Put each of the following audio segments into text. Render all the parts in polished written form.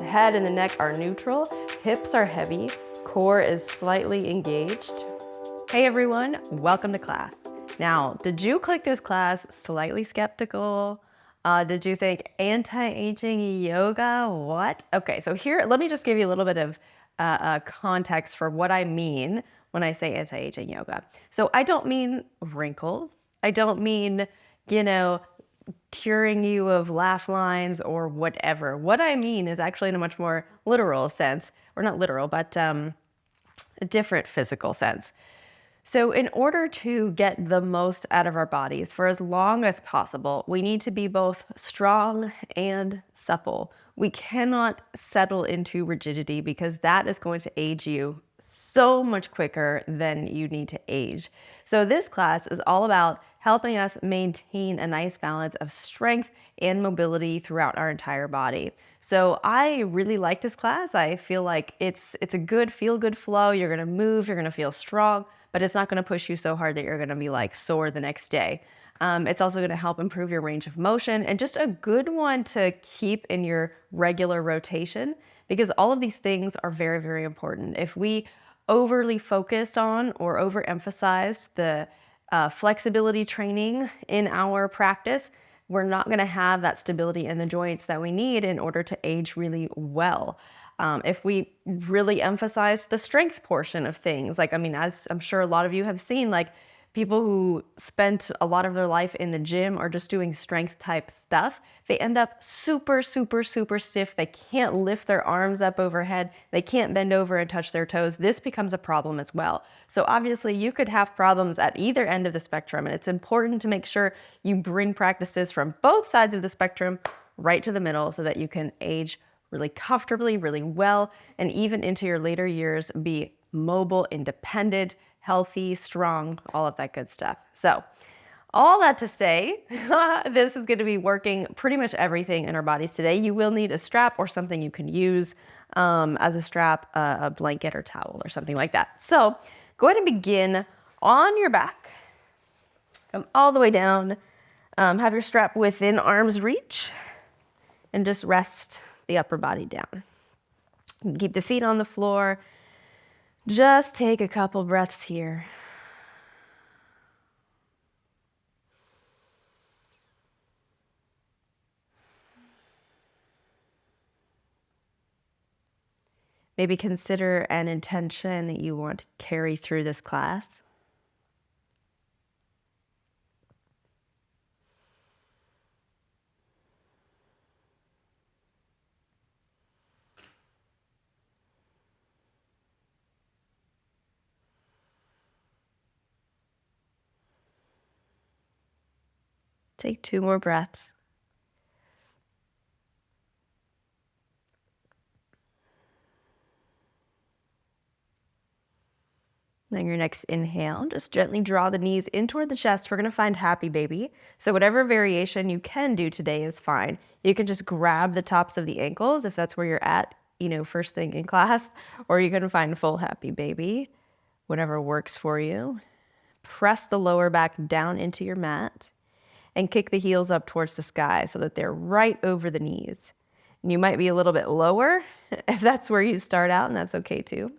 Head and the neck are neutral, hips are heavy, core is slightly engaged. Hey everyone, welcome to class. Now, did you click this class slightly skeptical? Did you think anti-aging yoga? What? Okay, so here, let me just give you a little bit of context for what I mean when I say anti-aging yoga. So I don't mean wrinkles. I don't mean, curing you of laugh lines or whatever. What I mean is actually in a much more literal sense, or not literal, but a different physical sense. So in order to get the most out of our bodies for as long as possible, we need to be both strong and supple. We cannot settle into rigidity because that is going to age you so much quicker than you need to age. So this class is all about helping us maintain a nice balance of strength and mobility throughout our entire body. So I really like this class. I feel like it's a good feel-good flow. You're gonna move, you're gonna feel strong, but it's not gonna push you so hard that you're gonna be like sore the next day. It's also gonna help improve your range of motion and just a good one to keep in your regular rotation because all of these things are very, very important. If we overly focused on or overemphasized the flexibility training in our practice, we're not going to have that stability in the joints that we need in order to age really well. If we really emphasize the strength portion of things, as I'm sure a lot of you have seen, people who spent a lot of their life in the gym or just doing strength type stuff, they end up super, super, super stiff. They can't lift their arms up overhead. They can't bend over and touch their toes. This becomes a problem as well. So obviously you could have problems at either end of the spectrum, and it's important to make sure you bring practices from both sides of the spectrum right to the middle so that you can age really comfortably, really well, and even into your later years, be mobile, independent, healthy, strong, all of that good stuff. So all that to say, this is going to be working pretty much everything in our bodies today. You will need a strap or something you can use as a strap, a blanket or towel or something like that. So go ahead and begin on your back. Come all the way down. Have your strap within arm's reach and just rest the upper body down. Keep the feet on the floor. Just take a couple breaths here. Maybe consider an intention that you want to carry through this class. Take 2 more breaths. Then your next inhale, just gently draw the knees in toward the chest. We're going to find happy baby. So whatever variation you can do today is fine. You can just grab the tops of the ankles if that's where you're at, first thing in class, or you can find full happy baby, whatever works for you. Press the lower back down into your mat and kick the heels up towards the sky so that they're right over the knees. And you might be a little bit lower if that's where you start out, and that's okay too.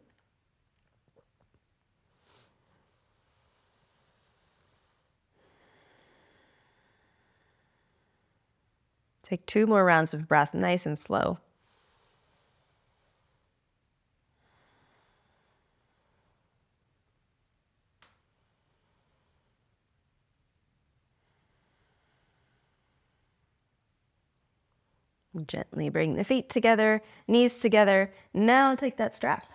Take 2 more rounds of breath, nice and slow. Gently bring the feet together, knees together. Now take that strap.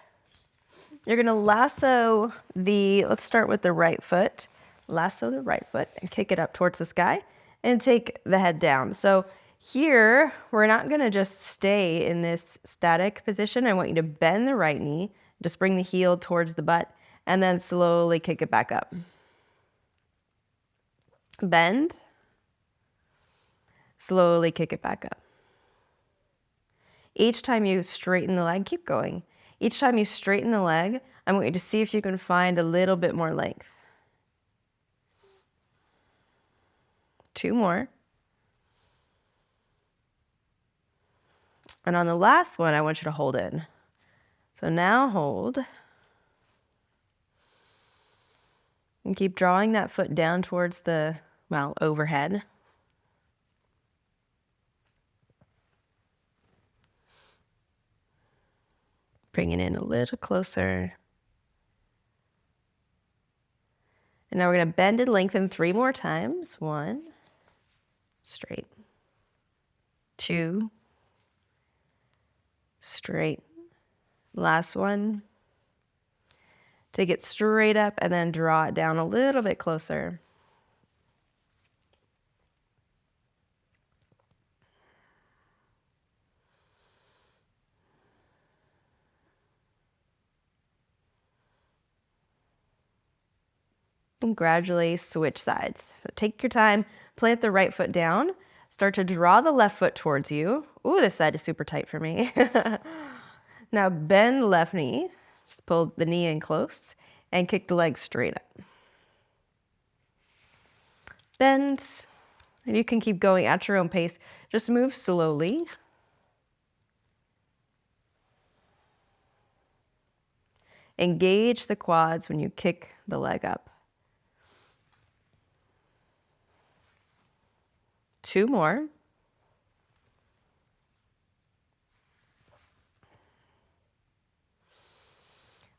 You're going to lasso let's start with the right foot. Lasso the right foot and kick it up towards the sky and take the head down. So here, we're not going to just stay in this static position. I want you to bend the right knee, just bring the heel towards the butt, and then slowly kick it back up. Bend, slowly kick it back up. Each time you straighten the leg, keep going. Each time you straighten the leg, I want you to see if you can find a little bit more length. 2 more. And on the last one, I want you to hold in. So now hold. And keep drawing that foot down towards the, well, overhead. Bring it in a little closer. And now we're going to bend and lengthen 3 more times. 1, straight. 2, straight. Last one. Take it straight up and then draw it down a little bit closer. And gradually switch sides. So take your time, plant the right foot down, start to draw the left foot towards you. Ooh, this side is super tight for me. Now bend the left knee, just pull the knee in close and kick the leg straight up. Bend, and you can keep going at your own pace. Just move slowly. Engage the quads when you kick the leg up. 2 more.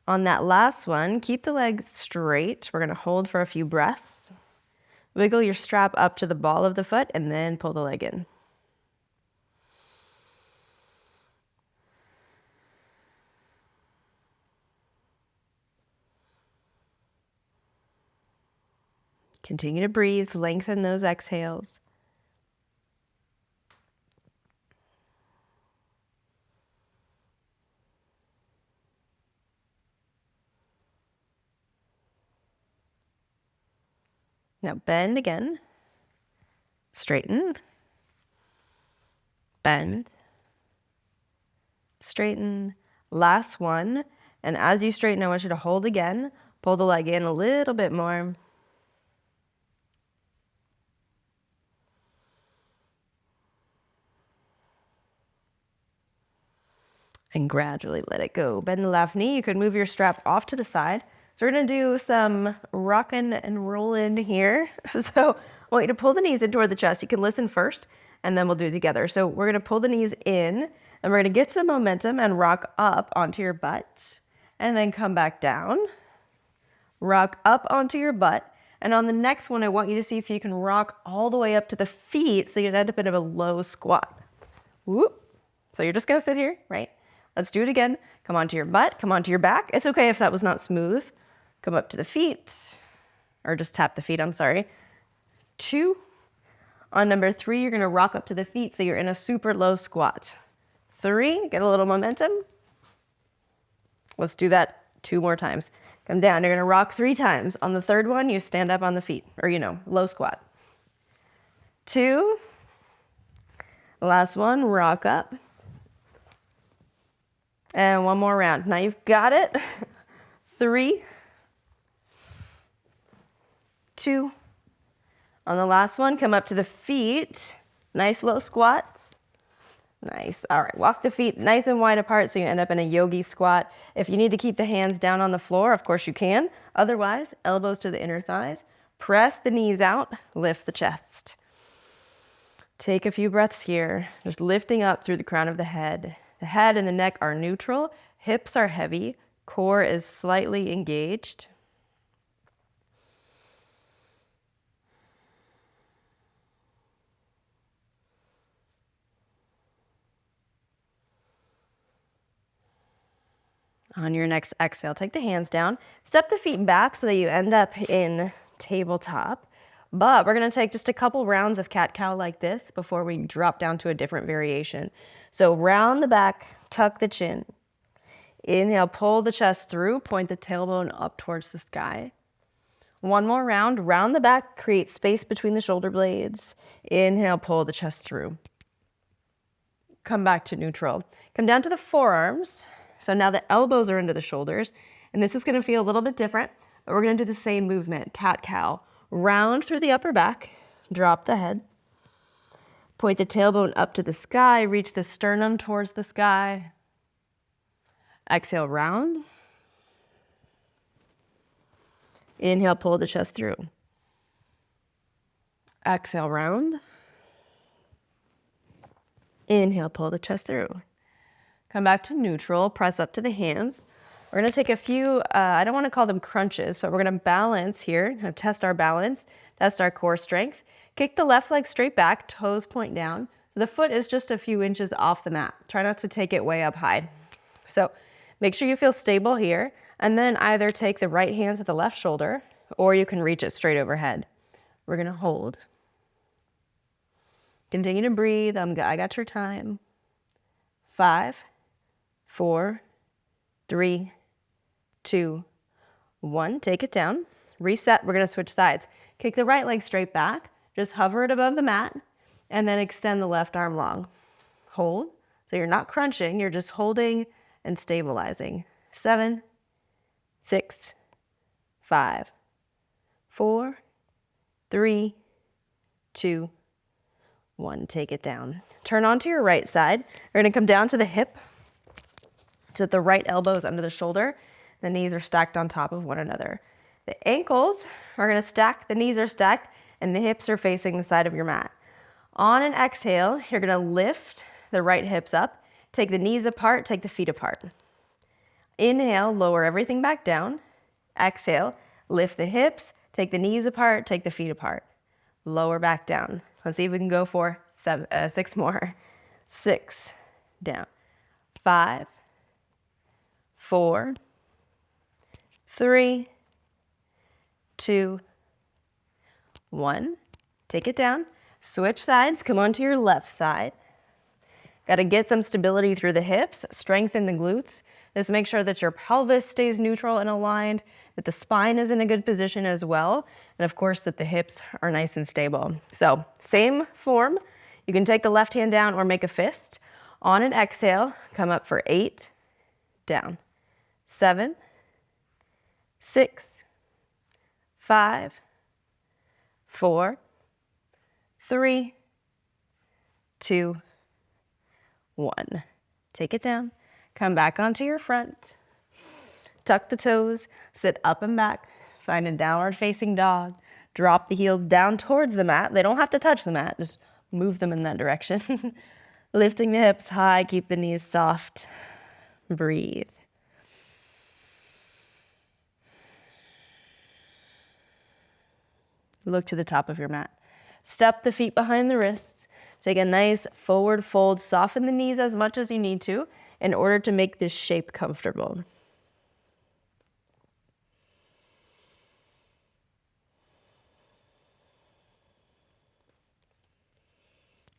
On that last one, keep the legs straight. We're going to hold for a few breaths. Wiggle your strap up to the ball of the foot and then pull the leg in. Continue to breathe, lengthen those exhales. Now bend again, straighten, bend, straighten, last one. And as you straighten, I want you to hold again, pull the leg in a little bit more. And gradually let it go. Bend the left knee. You could move your strap off to the side. So we're going to do some rockin' and rollin' here. So I want you to pull the knees in toward the chest. You can listen first, and then we'll do it together. So we're going to pull the knees in, and we're going to get some momentum and rock up onto your butt, and then come back down. Rock up onto your butt. And on the next one, I want you to see if you can rock all the way up to the feet so you end up in a low squat. Whoop. So you're just going to sit here, right? Let's do it again. Come onto your butt, come onto your back. It's okay if that was not smooth. Come up to the feet, or just tap the feet, I'm sorry. 2. On number 3, you're gonna rock up to the feet so you're in a super low squat. 3, get a little momentum. Let's do that 2 more times. Come down, you're gonna rock 3 times. On the 3rd one, you stand up on the feet, or low squat. 2, last one, rock up. And 1 more round. Now you've got it. 3, 2. On the last one, come up to the feet. Nice low squats. Nice. All right, walk the feet nice and wide apart so you end up in a yogi squat. If you need to keep the hands down on the floor, of course you can. Otherwise, elbows to the inner thighs. Press the knees out, lift the chest. Take a few breaths here, just lifting up through the crown of the head. The head and the neck are neutral, hips are heavy, core is slightly engaged. On your next exhale, take the hands down, step the feet back so that you end up in tabletop. But we're gonna take just a couple rounds of cat-cow like this before we drop down to a different variation. So round the back, tuck the chin. Inhale, pull the chest through, point the tailbone up towards the sky. 1 more round, round the back, create space between the shoulder blades. Inhale, pull the chest through. Come back to neutral. Come down to the forearms. So now the elbows are into the shoulders, and this is gonna feel a little bit different, but we're gonna do the same movement, cat-cow. Round through the upper back, drop the head. Point the tailbone up to the sky, reach the sternum towards the sky. Exhale, round. Inhale, pull the chest through. Exhale, round. Inhale, pull the chest through. Come back to neutral, press up to the hands. We're gonna take a few, I don't wanna call them crunches, but we're gonna balance here, test our balance, test our core strength. Kick the left leg straight back, toes point down. So the foot is just a few inches off the mat. Try not to take it way up high. So make sure you feel stable here, and then either take the right hand to the left shoulder, or you can reach it straight overhead. We're gonna hold. Continue to breathe. I got your time. 5, 4, 3, 2, 1. Take it down. Reset. We're going to switch sides. Kick the right leg straight back. Just hover it above the mat and then extend the left arm long. Hold. So you're not crunching. You're just holding and stabilizing. 7, 6, 5, 4, 3, 2, 1. Take it down. Turn onto your right side. You're going to come down to the hip. So the right elbow is under the shoulder. The knees are stacked on top of one another. The ankles are going to stack. The knees are stacked and the hips are facing the side of your mat. On an exhale, you're going to lift the right hips up. Take the knees apart. Take the feet apart. Inhale, lower everything back down. Exhale, lift the hips. Take the knees apart. Take the feet apart. Lower back down. Let's see if we can go for 6 more. 6, down. 5, 4, 3, 2, 1. Take it down. Switch sides. Come onto your left side. Got to get some stability through the hips. Strengthen the glutes. Just make sure that your pelvis stays neutral and aligned, that the spine is in a good position as well, and of course that the hips are nice and stable. So same form. You can take the left hand down or make a fist. On an exhale, come up for 8, down. 7, 6, 5, 4, 3, 2, 1. Take it down. Come back onto your front. Tuck the toes. Sit up and back. Find a downward facing dog. Drop the heels down towards the mat. They don't have to touch the mat. Just move them in that direction. Lifting the hips high. Keep the knees soft. Breathe. Look to the top of your mat. Step the feet behind the wrists. Take a nice forward fold. Soften the knees as much as you need to in order to make this shape comfortable.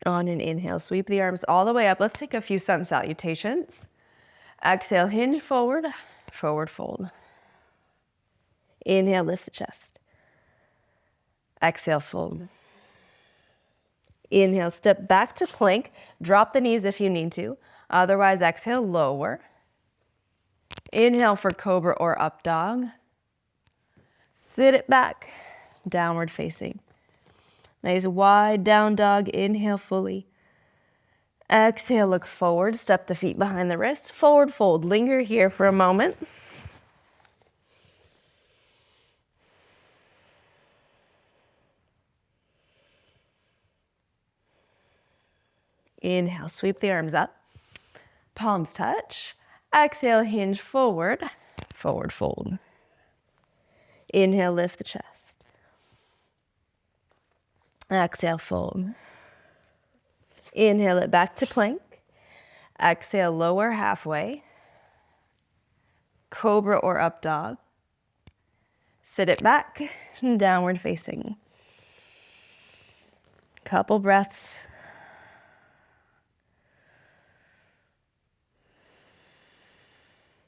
On an inhale, sweep the arms all the way up. Let's take a few sun salutations. Exhale, hinge forward, forward fold. Inhale, lift the chest. Exhale, fold. Inhale, step back to plank. Drop the knees if you need to. Otherwise, exhale, lower. Inhale for cobra or up dog. Sit it back, downward facing. Nice wide down dog. Inhale fully. Exhale, look forward. Step the feet behind the wrists. Forward fold. Linger here for a moment. Inhale, sweep the arms up. Palms touch. Exhale, hinge forward. Forward fold. Inhale, lift the chest. Exhale, fold. Inhale it back to plank. Exhale, lower halfway. Cobra or up dog. Sit it back, downward facing. Couple breaths.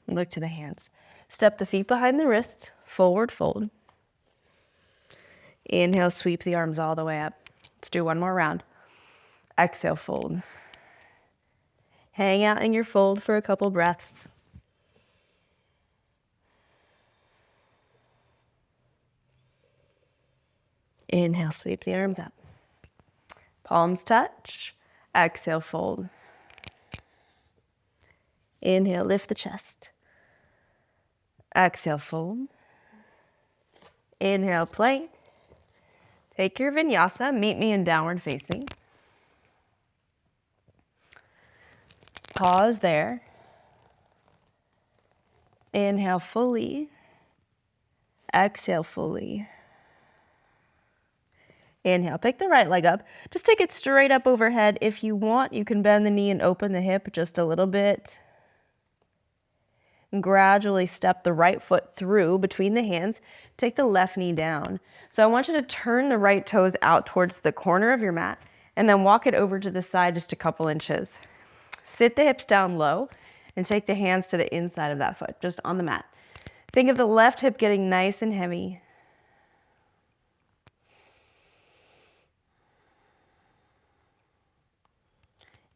Look to the hands. Step the feet behind the wrists, forward fold. Inhale, sweep the arms all the way up. Let's do one more round. Exhale, fold. Hang out in your fold for a couple breaths. Inhale, sweep the arms up. Palms touch. Exhale, fold. Inhale, lift the chest. Exhale, fold. Inhale, plank. Take your vinyasa. Meet me in downward facing. Pause there. Inhale fully. Exhale fully. Inhale, pick the right leg up. Just take it straight up overhead. If you want, you can bend the knee and open the hip just a little bit. And gradually step the right foot through between the hands. Take the left knee down. So I want you to turn the right toes out towards the corner of your mat and then walk it over to the side just a couple inches. Sit the hips down low and take the hands to the inside of that foot, just on the mat. Think of the left hip getting nice and heavy.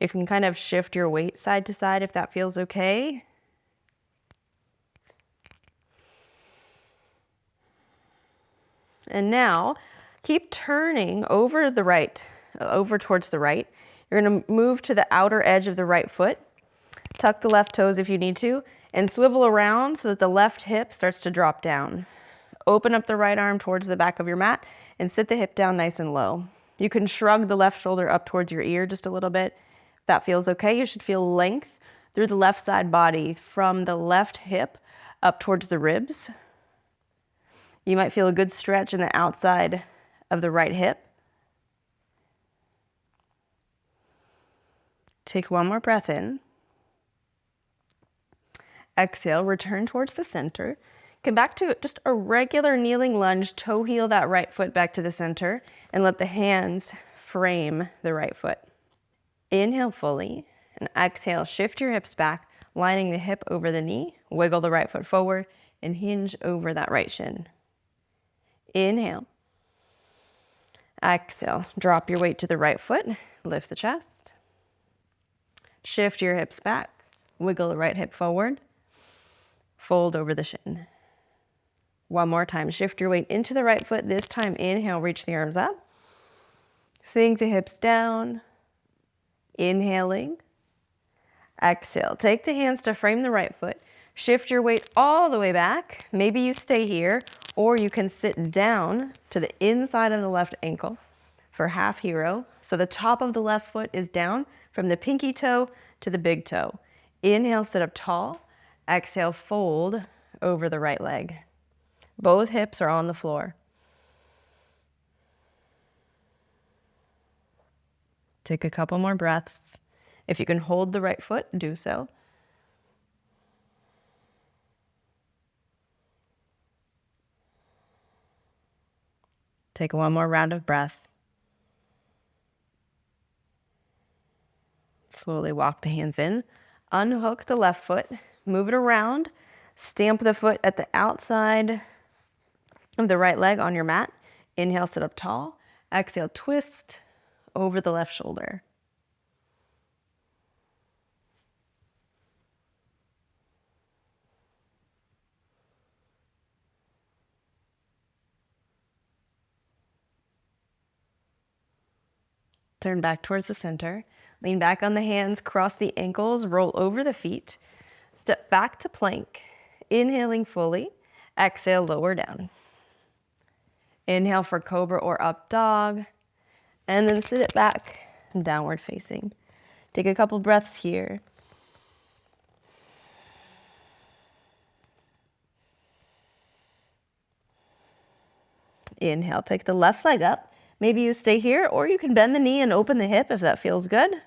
You can kind of shift your weight side to side if that feels okay. And now keep turning over towards the right. You're going to move to the outer edge of the right foot. Tuck the left toes if you need to, and swivel around so that the left hip starts to drop down. Open up the right arm towards the back of your mat and sit the hip down nice and low. You can shrug the left shoulder up towards your ear just a little bit. If that feels okay, you should feel length through the left side body from the left hip up towards the ribs. You might feel a good stretch in the outside of the right hip. Take one more breath in. Exhale, return towards the center. Come back to just a regular kneeling lunge, toe heel that right foot back to the center, and let the hands frame the right foot. Inhale fully, and exhale, shift your hips back, lining the hip over the knee, wiggle the right foot forward, and hinge over that right shin. Inhale. Exhale, drop your weight to the right foot, lift the chest. Shift your hips back, wiggle the right hip forward, fold over the shin. One more time, shift your weight into the right foot. This time, inhale, reach the arms up. Sink the hips down. Inhaling. Exhale, take the hands to frame the right foot. Shift your weight all the way back. Maybe you stay here, or you can sit down to the inside of the left ankle for half hero. So the top of the left foot is down from the pinky toe to the big toe. Inhale, sit up tall. Exhale, fold over the right leg. Both hips are on the floor. Take a couple more breaths. If you can hold the right foot, do so. Take one more round of breath. Slowly walk the hands in. Unhook the left foot. Move it around. Stamp the foot at the outside of the right leg on your mat. Inhale, sit up tall. Exhale, twist over the left shoulder. Turn back towards the center. Lean back on the hands, cross the ankles, roll over the feet. Step back to plank. Inhaling fully. Exhale, lower down. Inhale for cobra or up dog. And then sit it back, downward facing. Take a couple breaths here. Inhale, pick the left leg up. Maybe you stay here, or you can bend the knee and open the hip if that feels good. And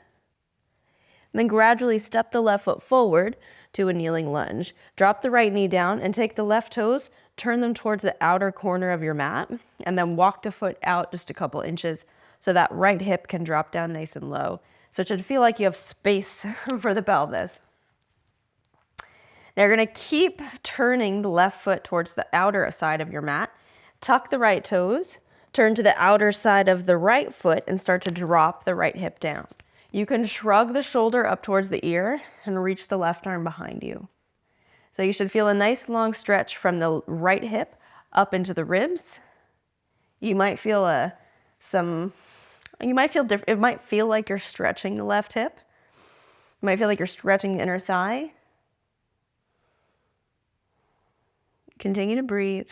then gradually step the left foot forward to a kneeling lunge. Drop the right knee down and take the left toes, turn them towards the outer corner of your mat, and then walk the foot out just a couple inches so that right hip can drop down nice and low. So it should feel like you have space for the pelvis. Now you're gonna keep turning the left foot towards the outer side of your mat. Tuck the right toes, turn to the outer side of the right foot and start to drop the right hip down. You can shrug the shoulder up towards the ear and reach the left arm behind you. So you should feel a nice long stretch from the right hip up into the ribs. You might feel some You might feel different. It might feel like you're stretching the left hip. You might feel like you're stretching the inner thigh. Continue to breathe.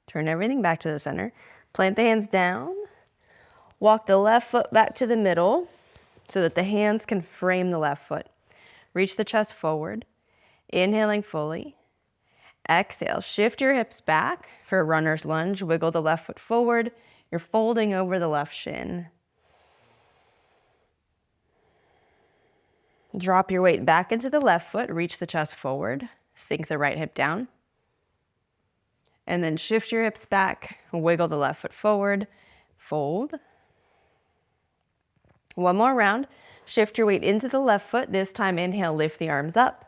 Turn everything back to the center. Plant the hands down. Walk the left foot back to the middle so that the hands can frame the left foot. Reach the chest forward. Inhaling fully. Exhale, shift your hips back for a runner's lunge. Wiggle the left foot forward. You're folding over the left shin. Drop your weight back into the left foot. Reach the chest forward. Sink the right hip down. And then shift your hips back. Wiggle the left foot forward. Fold. One more round. Shift your weight into the left foot. This time, inhale, lift the arms up.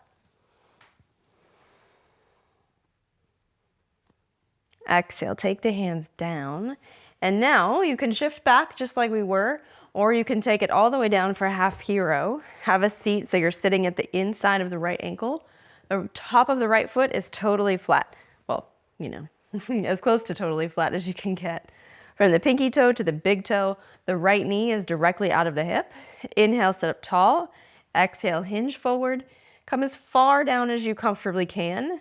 Exhale, take the hands down. And now you can shift back just like we were, or you can take it all the way down for half hero. Have a seat so you're sitting at the inside of the right ankle. The top of the right foot is totally flat. Well, you know, as close to totally flat as you can get. From the pinky toe to the big toe, the right knee is directly out of the hip. Inhale, sit up tall. Exhale, hinge forward. Come as far down as you comfortably can.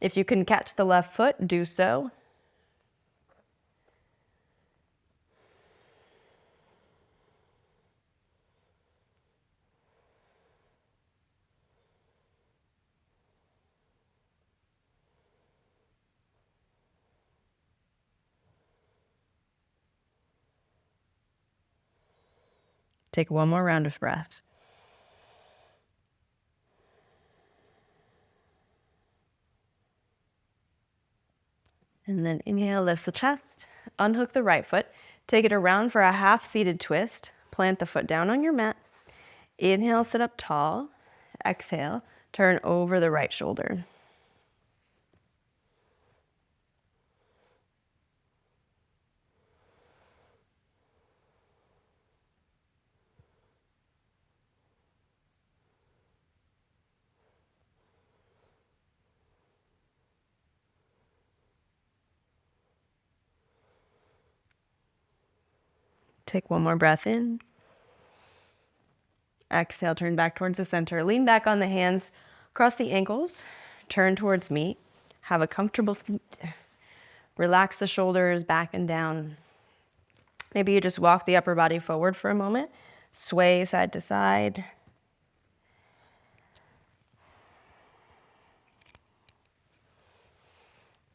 If you can catch the left foot, do so. Take one more round of breath. And then inhale, lift the chest, unhook the right foot, take it around for a half seated twist, plant the foot down on your mat. Inhale, sit up tall. Exhale, turn over the right shoulder. Take one more breath in. Exhale, turn back towards the center. Lean back on the hands, cross the ankles, turn towards me. Have a comfortable seat. Relax the shoulders back and down. Maybe you just walk the upper body forward for a moment. Sway side to side.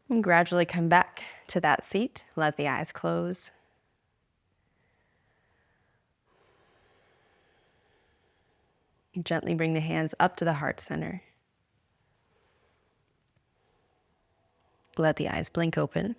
And gradually come back to that seat. Let the eyes close. Gently bring the hands up to the heart center. Let the eyes blink open.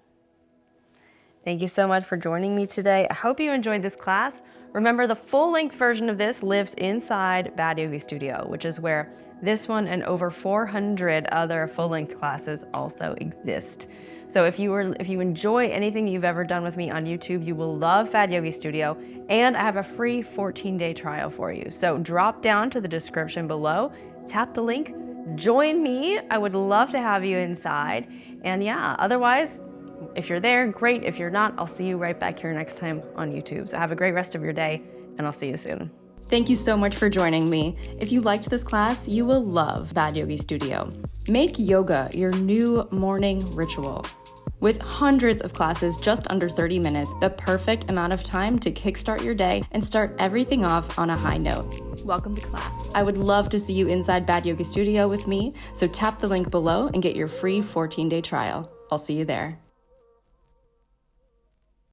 Thank you so much for joining me today. I hope you enjoyed this class. Remember, the full-length version of this lives inside Bad Yogi Studio, which is where this one and over 400 other full-length classes also exist. So if you enjoy anything you've ever done with me on YouTube, you will love Bad Yogi Studio, and I have a free 14-day trial for you. So drop down to the description below, tap the link, join me. I would love to have you inside. And yeah, otherwise, if you're there, great. If you're not, I'll see you right back here next time on YouTube. So have a great rest of your day, and I'll see you soon. Thank you so much for joining me. If you liked this class, you will love Bad Yogi Studio. Make yoga your new morning ritual. With hundreds of classes just under 30 minutes, the perfect amount of time to kickstart your day and start everything off on a high note. Welcome to class. I would love to see you inside Bad Yogi Studio with me, so tap the link below and get your free 14-day trial. I'll see you there.